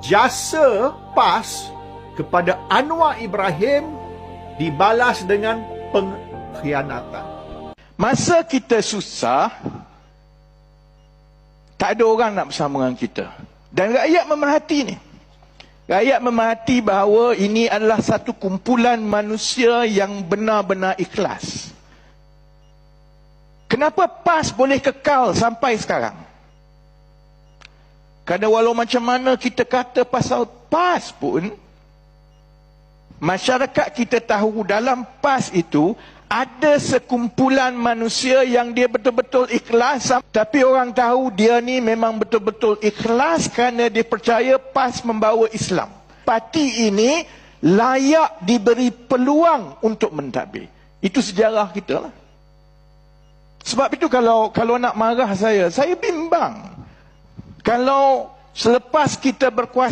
jasa PAS kepada Anwar Ibrahim dibalas dengan pengkhianatan. Masa kita susah, tak ada orang nak bersama dengan kita. Dan rakyat memerhati ni. Rakyat memerhati bahawa ini adalah satu kumpulan manusia yang benar-benar ikhlas. Kenapa PAS boleh kekal sampai sekarang? Kerana walau macam mana kita kata pasal PAS pun, masyarakat kita tahu dalam PAS itu ada sekumpulan manusia yang dia betul-betul ikhlas. Tapi orang tahu dia ni memang betul-betul ikhlas kerana dia percaya PAS membawa Islam. Parti ini layak diberi peluang untuk mentadbir. Itu sejarah kita lah. Sebab itu kalau nak marah saya bimbang. Kalau selepas kita berkuasa